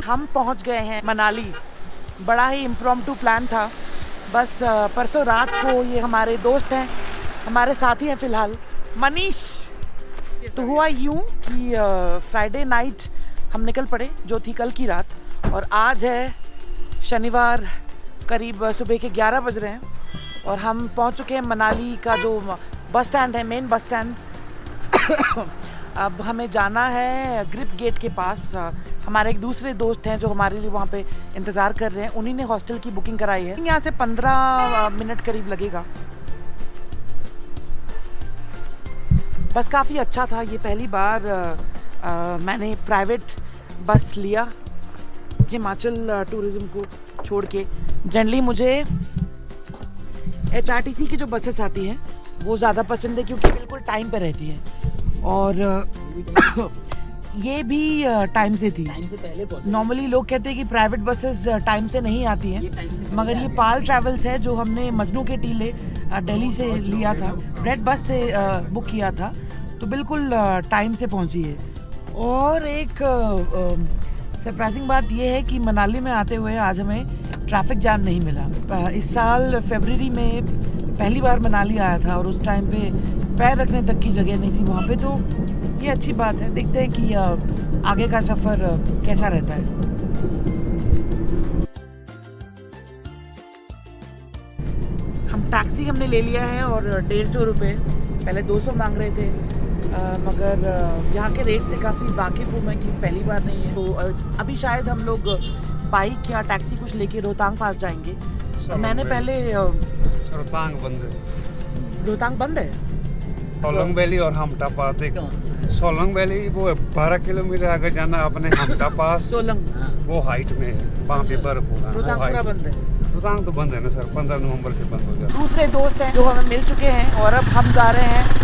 हम पहुंच गए हैं मनाली। बड़ा ही इम्प्रॉम्प्टू प्लान था, बस परसों रात को ये हमारे दोस्त हैं, हमारे साथी हैं फ़िलहाल, मनीष। तो हुआ यूँ कि फ्राइडे नाइट हम निकल पड़े, जो थी कल की रात, और आज है शनिवार, करीब सुबह के 11 बज रहे हैं और हम पहुंच चुके हैं मनाली का जो बस स्टैंड है, मेन बस स्टैंड। अब हमें जाना है ग्रिप गेट के पास। हमारे एक दूसरे दोस्त हैं जो हमारे लिए वहाँ पे इंतज़ार कर रहे हैं, उन्हीं ने हॉस्टल की बुकिंग कराई है। यहाँ से 15 मिनट करीब लगेगा। बस काफ़ी अच्छा था, ये पहली बार मैंने प्राइवेट बस लिया हिमाचल टूरिज़्म को छोड़ के। जनरली मुझे HRTC की जो बसेस आती हैं वो ज़्यादा पसंद है, क्योंकि बिल्कुल टाइम पे रहती है, और ये भी टाइम से थी। टाइम से पहले नॉर्मली लोग कहते हैं कि प्राइवेट बसेस टाइम से नहीं आती हैं, मगर ये पाल ट्रैवल्स है जो हमने मजनू के टीले दिल्ली से लिया था, रेड बस से बुक किया था, तो बिल्कुल टाइम से पहुंची है। और एक सरप्राइजिंग बात यह है कि मनाली में आते हुए आज हमें ट्रैफिक जैम नहीं मिला। इस साल फरवरी में पहली बार मनाली आया था और उस टाइम पे पैर रखने तक की जगह नहीं थी वहाँ पे, तो ये अच्छी बात है। देखते हैं कि आगे का सफ़र कैसा रहता है। हम टैक्सी हमने ले लिया है और 150 रुपये, पहले 200 मांग रहे थे, मगर यहाँ के रेट से काफ़ी वाकिफ़ हूँ मैं, कि पहली बार नहीं है। तो अभी शायद हम लोग बाइक या टैक्सी कुछ लेके रोहतांग पास जाएंगे। मैंने पहले रोहतांग बंद है। रोहतांग बंद है? सोलंग वैली और हमटा पास। एक सोलंग वैली वो 12 किलोमीटर आगे जाना अपने हमटा पास, सोलंग वो हाइट में है, वहाँ पे बर्फ होगा। रोहतांग पूरा बंद है? रोहतांग तो बंद है ना सर, 15 नवंबर से बंद हो जाएगा। दूसरे दोस्त हैं जो हमें मिल चुके हैं, और अब हम जा रहे हैं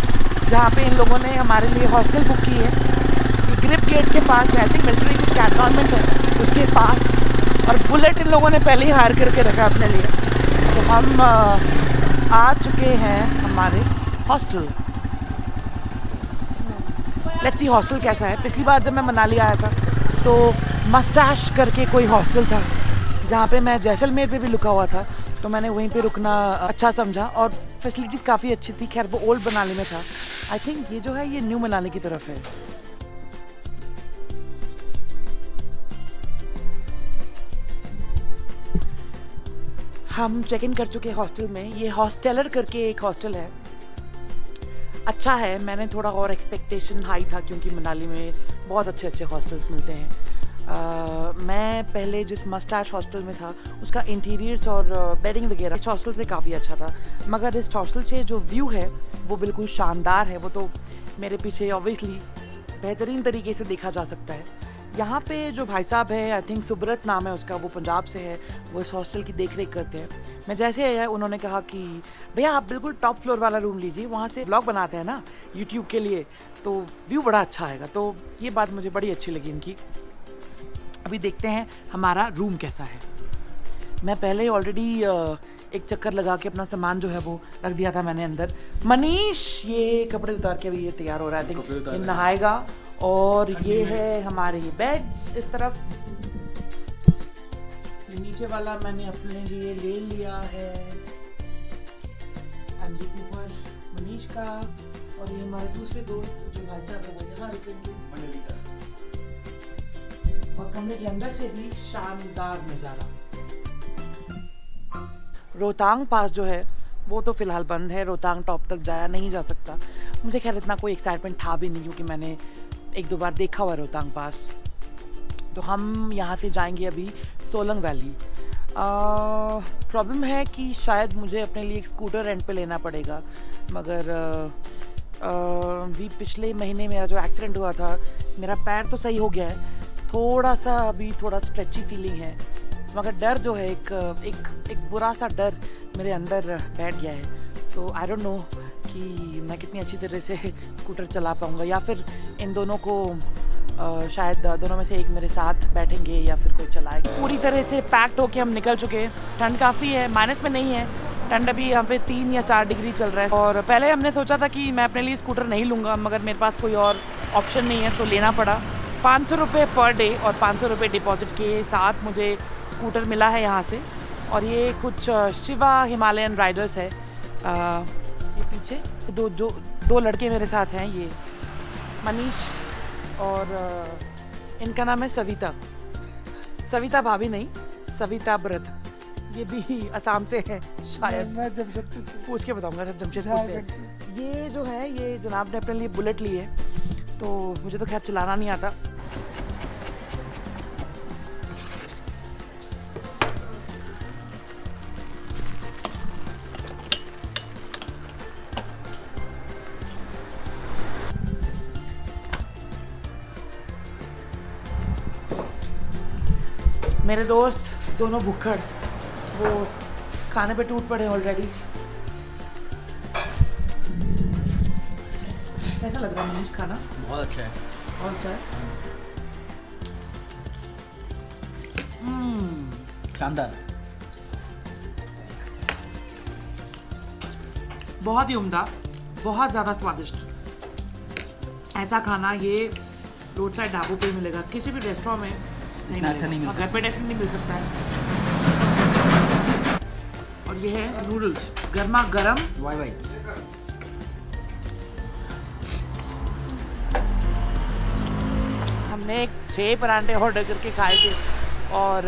जहाँ पे इन लोगों ने हमारे लिए हॉस्टल बुक की है। ग्रिप गेट के पास है, आई थिंक मिलिट्री कुछ कैंटोनमेंट है उसके पास, और बुलेट इन लोगों ने पहले ही हायर करके रखा अपने लिए। तो हम आ चुके हैं हमारे हॉस्टल। लेट्स सी हॉस्टल कैसा है। पिछली बार जब मैं मनाली आया था तो मस्टैश करके कोई हॉस्टल था जहाँ पे मैं जैसलमेर पे भी रुका हुआ था, तो मैंने वहीं पे रुकना अच्छा समझा, और फैसिलिटीज़ काफ़ी अच्छी थी। खैर वो ओल्ड मनाली में था, आई थिंक ये जो है ये न्यू मनाली की तरफ है। हम चेक इन कर चुके हैं हॉस्टल में। ये हॉस्टेलर करके एक हॉस्टल है, अच्छा है। मैंने थोड़ा और एक्सपेक्टेशन हाई था, क्योंकि मनाली में बहुत अच्छे अच्छे हॉस्टल्स मिलते हैं। मैं पहले जिस मस्टैश हॉस्टल में था उसका इंटीरियर्स और बेडिंग वगैरह इस हॉस्टल से काफ़ी अच्छा था, मगर इस हॉस्टल से जो व्यू है वो बिल्कुल शानदार है। वो तो मेरे पीछे ऑब्वियसली बेहतरीन तरीके से देखा जा सकता है। यहाँ पे जो भाई साहब है, आई थिंक सुब्रत नाम है उसका, वो पंजाब से है, वो इस हॉस्टल की देख रेख करते हैं। मैं जैसे आया उन्होंने कहा कि भैया आप बिल्कुल टॉप फ्लोर वाला रूम लीजिए, वहाँ से व्लॉग बनाते हैं ना यूट्यूब के लिए, तो व्यू बड़ा अच्छा आएगा। तो ये बात मुझे बड़ी अच्छी लगी इनकी। अभी देखते हैं हमारा रूम कैसा है। मैं पहले ऑलरेडी एक चक्कर लगा के अपना सामान जो है वो रख दिया था मैंने अंदर। मनीष ये कपड़े उतार के अभी ये तैयार हो रहा है, ये नहाएगा। और ये है हमारे बेड्स इस तरफ। ये नीचे वाला मैंने अपने लिए ले लिया है, एंड ये ऊपर मनीष का, और ये हमारे दूसरे दोस्त जो भाई साहब है वो यहाँ रुकेंगे। और कमरे के अंदर से भी शानदार नज़ारा। रोहतांग पास जो है वो तो फ़िलहाल बंद है, रोहतांग टॉप तक जाया नहीं जा सकता। मुझे खैर इतना कोई एक्साइटमेंट था भी नहीं, क्योंकि मैंने 1-2 बार देखा हुआ रोहतांग पास। तो हम यहाँ से जाएंगे अभी सोलंग वैली। प्रॉब्लम है कि शायद मुझे अपने लिए एक स्कूटर रेंट पे लेना पड़ेगा, मगर भी पिछले महीने मेरा जो एक्सीडेंट हुआ था, मेरा पैर तो सही हो गया है, थोड़ा सा अभी थोड़ा स्ट्रेची फीलिंग है, मगर डर जो है एक बुरा सा डर मेरे अंदर बैठ गया है। तो आई डोंट नो कि मैं कितनी अच्छी तरह से स्कूटर चला पाऊँगा, या फिर इन दोनों को शायद दोनों में से एक मेरे साथ बैठेंगे या फिर कोई चलाएगा। पूरी तरह से पैक्ड होके हम निकल चुके हैं। ठंड काफ़ी है, माइनस में नहीं है ठंड, अभी यहाँ पे 3 या 4 डिग्री चल रहा है। और पहले हमने सोचा था कि मैं अपने लिए स्कूटर नहीं लूँगा, मगर मेरे पास कोई और ऑप्शन नहीं है तो लेना पड़ा। ₹500 पर डे और ₹500 डिपॉजिट के साथ मुझे स्कूटर मिला है यहाँ से। और ये कुछ शिवा हिमालयन राइडर्स है। ये पीछे दो लड़के मेरे साथ हैं, ये मनीष और इनका नाम है सविता भाभी नहीं, सविता व्रत। ये भी असम से है शायद, मैं जमशेदपुर से। पूछ के बताऊंगा सर जमशेदपुर से। ये जो है ये जनाब ने अपने लिए बुलेट ली है, तो मुझे तो खैर चलाना नहीं आता। मेरे दोस्त दोनों भुक्खड़, वो खाने पे टूट पड़े ऑलरेडी। कैसा लग रहा है मनीष खाना? बहुत अच्छा है। बहुत अच्छा है। शानदार। बहुत ही उम्दा, बहुत ज़्यादा स्वादिष्ट। ऐसा खाना ये रोड साइड ढाबों पे मिलेगा, किसी भी रेस्टोरेंट में नहीं अच्छा नहीं मिलेगा। मिलता। घर पे डेफिनेटली मिल सकता है। और ये है नूडल्स गर्मा गर्म। वाई हमने 6 परांठे ऑर्डर करके खाए थे और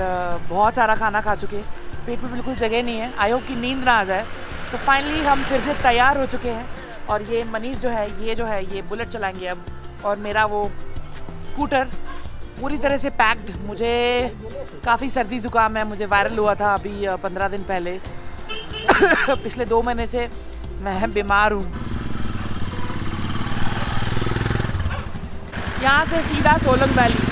बहुत सारा खाना खा चुके। पेट में बिल्कुल जगह नहीं है, आई होप की नींद ना आ जाए। तो फाइनली हम फिर से तैयार हो चुके हैं और ये मनीष जो है ये बुलेट चलाएंगे अब। और मेरा वो स्कूटर पूरी तरह से पैक्ड। मुझे काफ़ी सर्दी ज़ुकाम है, मुझे वायरल हुआ था अभी 15 दिन पहले। पिछले 2 महीने से मैं बीमार हूँ। यहाँ से सीधा सोलंग वैली।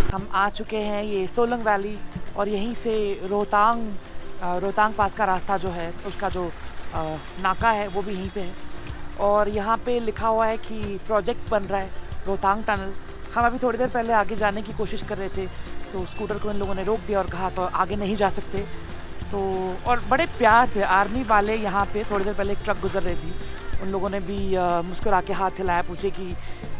हम आ चुके हैं ये सोलंग वैली और यहीं से रोहतांग पास का रास्ता जो है उसका जो नाका है वो भी यहीं पे है। और यहाँ पे लिखा हुआ है कि प्रोजेक्ट बन रहा है रोहतांग टनल। हम अभी थोड़ी देर पहले आगे जाने की कोशिश कर रहे थे तो स्कूटर को इन लोगों ने रोक दिया और कहा तो आगे नहीं जा सकते। तो और बड़े प्यार से आर्मी वाले यहाँ पे थोड़ी देर पहले एक ट्रक गुजर रही थी, उन लोगों ने भी मुस्कुरा के हाथ हिलाया, पूछे कि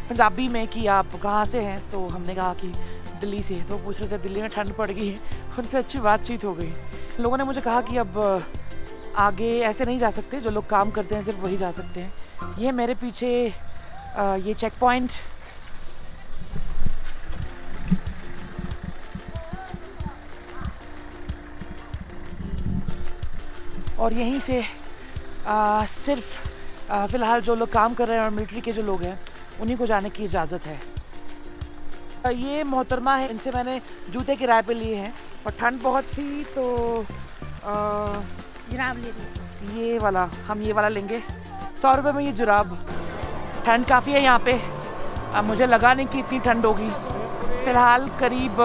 पंजाबी में कि आप कहाँ से हैं। तो हमने कहा कि दिल्ली से। तो पूछ रहे थे दिल्ली में ठंड पड़ गई है। उनसे अच्छी बातचीत हो गई। लोगों ने मुझे कहा कि अब आगे ऐसे नहीं जा सकते, जो लोग काम करते हैं सिर्फ वही जा सकते हैं। ये मेरे पीछे ये चेक पॉइंट और यहीं से सिर्फ फ़िलहाल जो लोग काम कर रहे हैं और मिलिट्री के जो लोग हैं उन्हीं को जाने की इजाज़त है। ये मोहतरमा है, इनसे मैंने जूते किराए पे लिए हैं और ठंड बहुत थी तो जुराब ले लिए। ये वाला हम ये वाला लेंगे 100 रुपये में। ये जुराब, ठंड काफ़ी है यहाँ पे। मुझे लगा नहीं कि इतनी ठंड होगी। फ़िलहाल करीब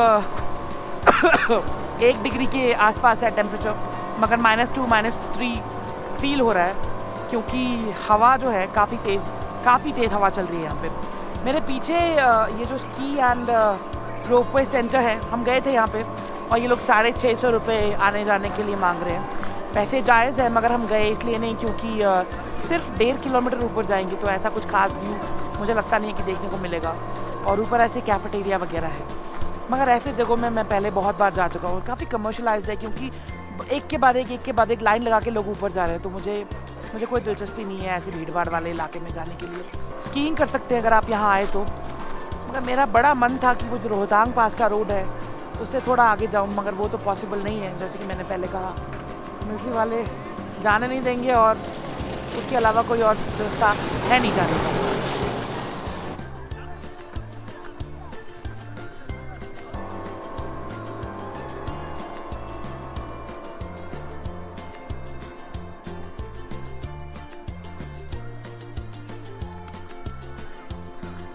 1 डिग्री के आसपास है टेम्परेचर, मगर -2 -3 फील हो रहा है क्योंकि हवा जो है काफ़ी तेज़ हवा चल रही है यहाँ पे। मेरे पीछे ये जो स्की एंड रोपवे सेंटर है, हम गए थे यहाँ पे और ये लोग 650 रुपये आने जाने के लिए मांग रहे हैं। पैसे जायज़ है मगर हम गए इसलिए नहीं क्योंकि सिर्फ 1.5 किलोमीटर ऊपर जाएंगे तो ऐसा कुछ खास व्यू मुझे लगता नहीं है कि देखने को मिलेगा। और ऊपर ऐसे कैफेटेरिया वगैरह है, मगर ऐसे जगहों में मैं पहले बहुत बार जा चुका हूँ। काफ़ी कमर्शलाइज्ड है क्योंकि एक के बाद एक लाइन लगा के लोग ऊपर जा रहे हैं। तो मुझे कोई दिलचस्पी नहीं है ऐसे भीड़ भाड़ वाले इलाके में जाने के लिए। स्कीइंग कर सकते हैं अगर आप यहाँ आए तो, मगर मेरा बड़ा मन था कि वो जो रोहतांग पास का रोड है उससे थोड़ा आगे जाऊँ, मगर वो तो पॉसिबल नहीं है। जैसे कि मैंने पहले कहा, मिलिट्री वाले जाने नहीं देंगे और उसके अलावा कोई और रास्ता है नहीं जाने का।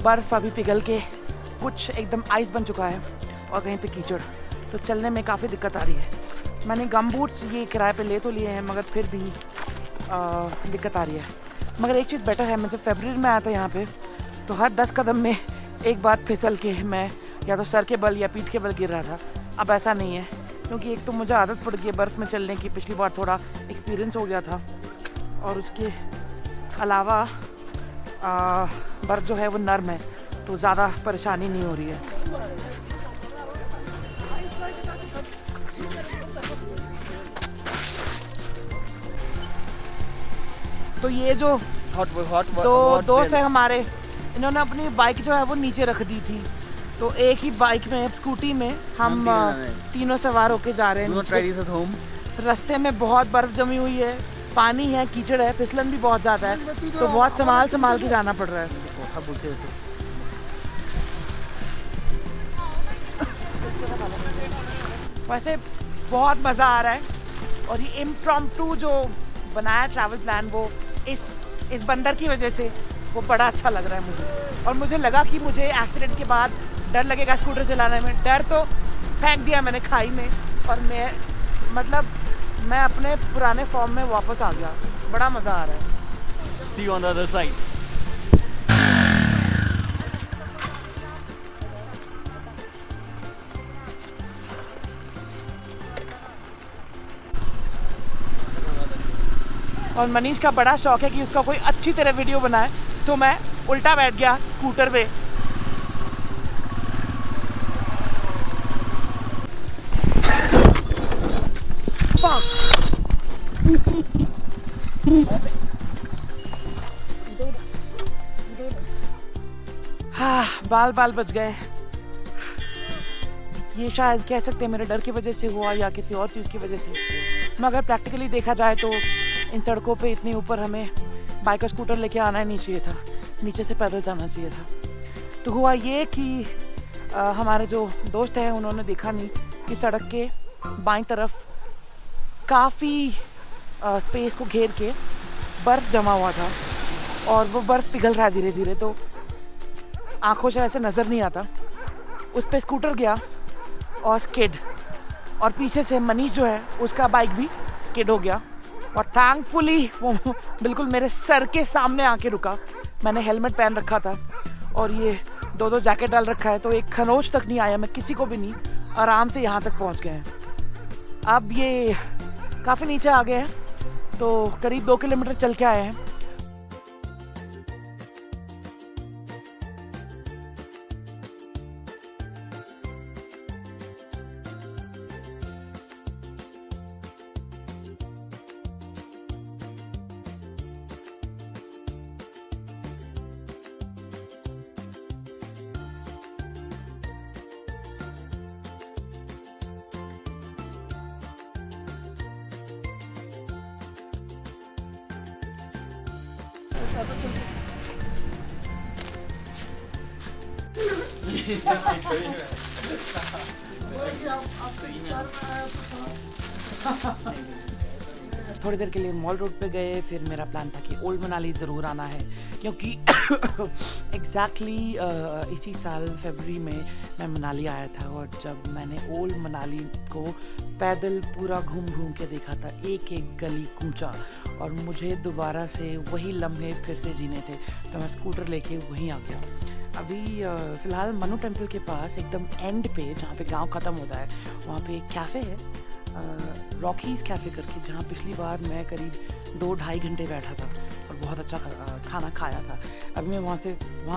बर्फ़ अभी पिघल के कुछ एकदम आइस बन चुका है और कहीं पे कीचड़, तो चलने में काफ़ी दिक्कत आ रही है। मैंने गम बूट्स ये किराए पे ले तो लिए हैं मगर फिर भी दिक्कत आ रही है। मगर एक चीज़ बेटर है, मैं जब फरवरी में आया था यहाँ पे तो हर 10 कदम में एक बार फिसल के मैं या तो सर के बल या पीठ के बल गिर रहा था। अब ऐसा नहीं है क्योंकि एक तो मुझे आदत पड़ गई है बर्फ़ में चलने की, पिछली बार थोड़ा एक्सपीरियंस हो गया था और उसके अलावा बर्फ़ जो है वो नर्म है तो ज़्यादा परेशानी नहीं हो रही है। तो ये जो दो दोस्त है हमारे, इन्होंने अपनी बाइक जो है वो नीचे रख दी थी, तो एक ही बाइक में स्कूटी में हम तीनों सवार होके जा रहे हैं। रास्ते में बहुत बर्फ जमी हुई है, पानी है, कीचड़ है, फिसलन भी बहुत ज़्यादा है, तो बहुत संभाल के जाना पड़ रहा है। वैसे बहुत मज़ा आ रहा है और ये इम्प्रॉम्प्टू जो बनाया ट्रैवल प्लान वो इस बंदर की वजह से वो बड़ा अच्छा लग रहा है मुझे। और मुझे लगा कि मुझे एक्सीडेंट के बाद डर लगेगा स्कूटर चलाने में, डर तो फेंक दिया मैंने खाई में और मैं अपने पुराने फॉर्म में वापस आ गया। बड़ा मज़ा आ रहा है। See you on the other side. और मनीष का बड़ा शौक है कि उसका कोई अच्छी तरह वीडियो बनाए, तो मैं उल्टा बैठ गया स्कूटर पे। हाँ, बाल बच गए। ये शायद कह सकते हैं मेरे डर की वजह से हुआ या किसी और चीज़ की वजह से, मगर प्रैक्टिकली देखा जाए तो इन सड़कों पे इतनी ऊपर हमें बाइक और स्कूटर लेके आना ही नहीं चाहिए था, नीचे से पैदल जाना चाहिए था। तो हुआ ये कि हमारे जो दोस्त हैं उन्होंने देखा नहीं कि सड़क के बाईं तरफ काफ़ी स्पेस को घेर के बर्फ़ जमा हुआ था और वो बर्फ़ पिघल रहा है धीरे धीरे, तो आँखों से ऐसे नज़र नहीं आता। उस पर स्कूटर गया और स्किड, और पीछे से मनीष जो है उसका बाइक भी स्किड हो गया और थैंकफुली वो बिल्कुल मेरे सर के सामने आके रुका। मैंने हेलमेट पहन रखा था और ये दो जैकेट डाल रखा है, तो एक खरोंच तक नहीं आया, मैं किसी को भी नहीं, आराम से यहाँ तक पहुँच गए हैं। अब ये काफ़ी नीचे आ गए हैं, तो करीब 2 किलोमीटर चल के आए हैं। थोड़ी देर के लिए मॉल रोड पे गए, फिर मेरा प्लान था कि ओल्ड मनाली ज़रूर आना है क्योंकि एग्जैक्टली इसी साल फरवरी में मैं मनाली आया था और जब मैंने ओल्ड मनाली को पैदल पूरा घूम के देखा था, एक एक गली कूचा, और मुझे दोबारा से वही लम्हे फिर से जीने थे, तो मैं स्कूटर लेके वहीं आ गया। अभी फ़िलहाल मनु टेम्पल के पास एकदम एंड पे जहाँ पे गांव ख़त्म होता है वहाँ पे एक कैफ़े है, रॉकीज़ कैफ़े करके, जहाँ पिछली बार मैं करीब 2-2.5 घंटे बैठा था और बहुत अच्छा खाना खाया था। अभी मैं वहाँ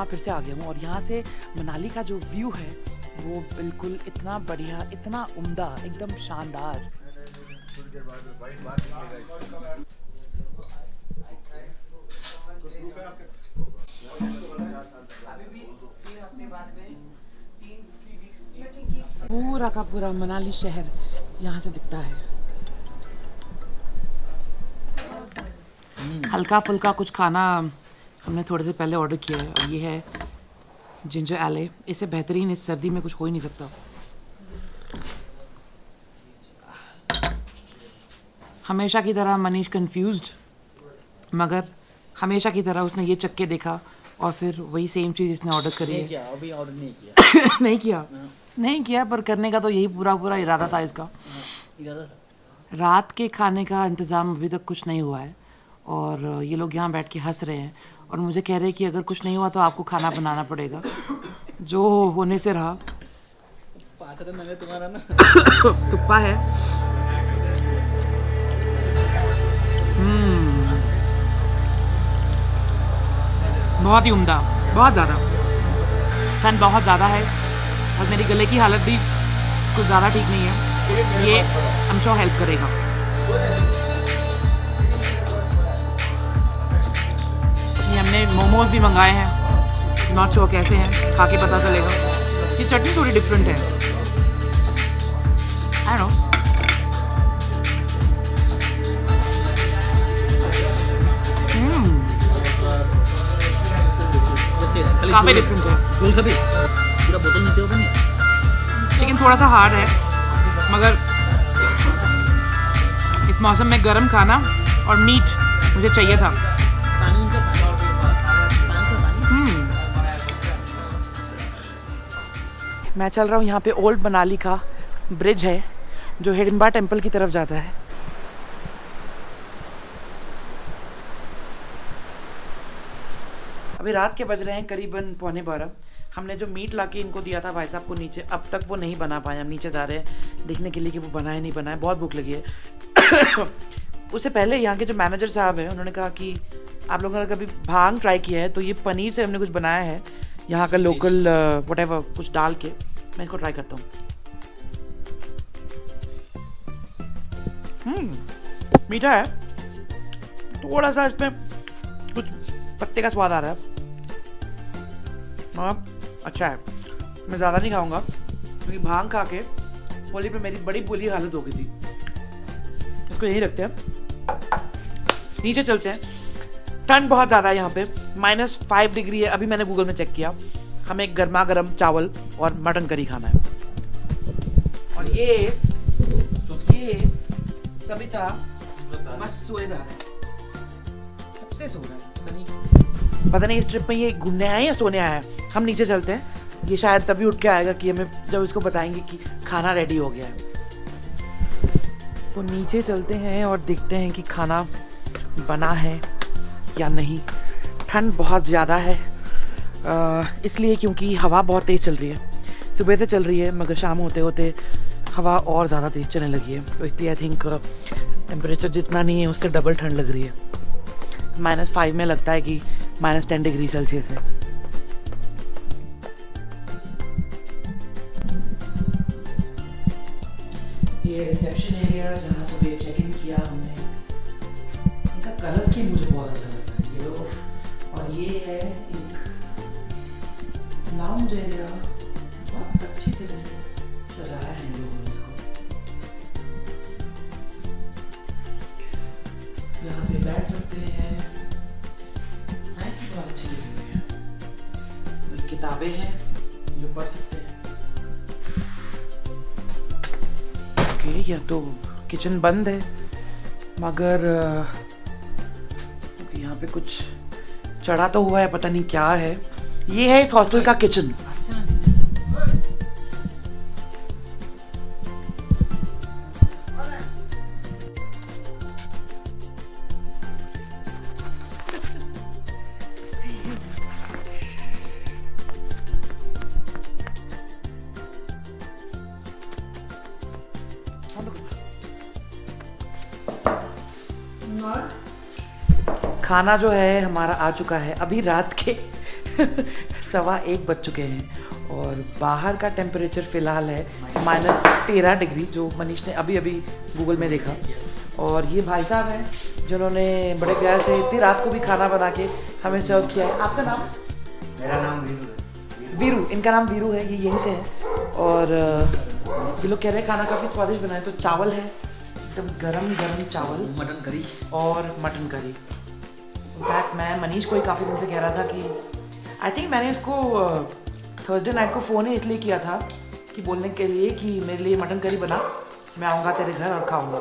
फिर से आ गया हूँ और यहाँ से मनाली का जो व्यू है वो बिल्कुल इतना बढ़िया, इतना उम्दा, एकदम शानदार। पूरा का पूरा मनाली शहर यहाँ से दिखता है। हल्का फुल्का कुछ खाना हमने थोड़ी देर पहले ऑर्डर किया है और ये है जिंजर एले। इससे बेहतरीन इस सर्दी में कुछ हो ही नहीं सकता। हमेशा की तरह मनीष कंफ्यूज्ड, मगर हमेशा की तरह उसने ये चक्के देखा और फिर वही सेम चीज़ इसने ऑर्डर करी नहीं है। किया, अभी ऑर्डर नहीं किया। नहीं किया, नहीं किया, पर करने का तो यही पूरा इरादा था इसका। इरादा था। रात के खाने का इंतज़ाम अभी तक कुछ नहीं हुआ है और ये लोग यहाँ बैठ के हंस रहे हैं और मुझे कह रहे हैं कि अगर कुछ नहीं हुआ तो आपको खाना बनाना पड़ेगा, जो होने से रहा। 5 दिन लगे तुम्हारा ना। तुप्पा है। बहुत ही उम्दा, बहुत ज़्यादा। ठंड बहुत ज़्यादा है और मेरी गले की हालत भी कुछ ज़्यादा ठीक नहीं है। ये आई एम श्योर हेल्प करेगा। ये हमने मोमोज भी मंगाए हैं, नॉट श्योर कैसे हैं, खा के पता चलेगा। ये चटनी थोड़ी डिफरेंट है, आई नो। काफ़ी डिफरेंट है। फूल कभी पूरा बोतल नहीं होगा नहीं। चिकन थोड़ा सा हार्ड है, मगर इस मौसम में गरम खाना और मीट मुझे चाहिए था। पानी उनका पानी। मैं चल रहा हूँ यहाँ पे ओल्ड मनाली का ब्रिज है जो हिडिंबा टेम्पल की तरफ जाता है। अभी रात के बज रहे हैं करीबन 11:15। हमने जो मीट लाके इनको दिया था भाई साहब को नीचे, अब तक वो नहीं बना पाए। हम नीचे जा रहे हैं देखने के लिए कि वो बना है नहीं बना है, बहुत भूख लगी है। उससे पहले यहाँ के जो मैनेजर साहब हैं उन्होंने कहा कि आप लोगों ने कभी भांग ट्राई किया है, तो ये पनीर से हमने कुछ बनाया है यहाँ का लोकल व्हाटएवर कुछ डाल के। मैं इसको ट्राई करता हूँ। मीठा है, थोड़ा सा इसमें कुछ पत्ते का स्वाद आ रहा है, हाँ अच्छा है। मैं ज़्यादा नहीं खाऊंगा क्योंकि भांग खा के होली पे मेरी बड़ी बुरी हालत हो गई थी। इसको यहीं रखते हैं, नीचे चलते हैं। ठंड बहुत ज़्यादा है यहाँ पे, -5 डिग्री है। अभी मैंने गूगल में चेक किया। हमें गर्मा गर्म चावल और मटन करी खाना है। और ये सविता बस सोए जा रहा है, कब से सो रहा है, पता नहीं इस ट्रिप में ये घूमने आया है या सोने आया है। हम नीचे चलते हैं, ये शायद तभी उठ के आएगा कि हमें जब इसको बताएंगे कि खाना रेडी हो गया है। तो नीचे चलते हैं और देखते हैं कि खाना बना है या नहीं। ठंड बहुत ज़्यादा है इसलिए क्योंकि हवा बहुत तेज़ चल रही है। सुबह से चल रही है मगर शाम होते होते हवा और ज़्यादा तेज़ चलने लगी है। तो इसलिए आई थिंक टेम्परेचर जितना नहीं है उससे डबल ठंड लग रही है। -5 में लगता है कि -10 डिग्री सेल्सियस है। ये रिसेप्शन एरिया जहाँ सुबह चेक इन किया हमने, इनका कलर स्कीम मुझे बहुत अच्छा लगता है, ये लो। और ये है एक लाउंज एरिया, बहुत अच्छी तरह से सजाया है इन लोगों ने इसको। यहाँ पे बैठ सकते हैं, बहुत अच्छी लगी हुई है। किताबें हैं जो पढ़ सकते हैं। ओके, या तो किचन बंद है मगर यहाँ पे कुछ चढ़ा तो हुआ है, पता नहीं क्या है। ये है इस हॉस्टल का किचन। खाना जो है हमारा आ चुका है। अभी रात के 1:15 बज चुके हैं और बाहर का टेम्परेचर फ़िलहाल है -13 डिग्री, जो मनीष ने अभी अभी गूगल में देखा। और ये भाई साहब हैं जिन्होंने बड़े प्यार से इतनी रात को भी खाना बना के हमें सर्व किया है। आपका नाम? मेरा नाम वीरू है। वीरू, इनका नाम वीरू है, ये यहीं से है। और ये लोग कह रहे हैं खाना काफ़ी स्वादिष्ट बना है। तो चावल है, एकदम गरम गरम चावल, मटन करी और मटन करी। इनफैक्ट मैं मनीष को ही काफ़ी दिन से कह रहा था कि आई थिंक मैंने इसको थर्सडे नाइट को फ़ोन ही इसलिए किया था कि बोलने के लिए कि मेरे लिए मटन करी बना, मैं आऊँगा तेरे घर और खाऊँगा।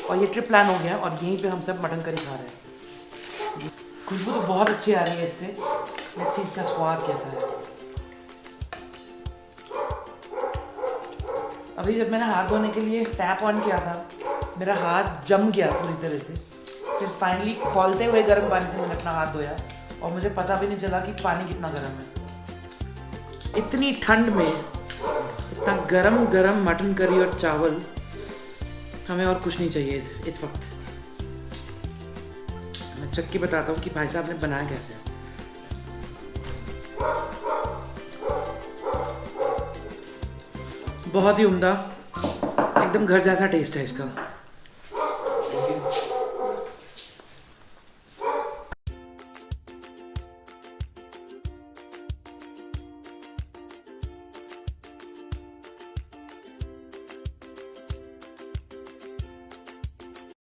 और ये ट्रिप प्लान हो गया और यहीं पे हम सब मटन करी खा रहे हैं। खुशबू तो बहुत अच्छी आ रही है इससे। लेट्स सी इसका स्वाद कैसा है। अभी जब मैंने हाथ धोने के लिए टैप ऑन किया था, मेरा हाथ जम गया पूरी तरह से। फिर फाइनली खौलते हुए गर्म पानी से मैंने अपना हाथ धोया और मुझे पता भी नहीं चला कि पानी कितना गर्म है। इतनी ठंड में इतना गरम गरम मटन करी और चावल, हमें और कुछ नहीं चाहिए इस वक्त। मैं चख के बताता हूँ कि भाई साहब ने बनाया कैसे। बहुत ही उम्दा, एकदम घर जैसा टेस्ट है इसका।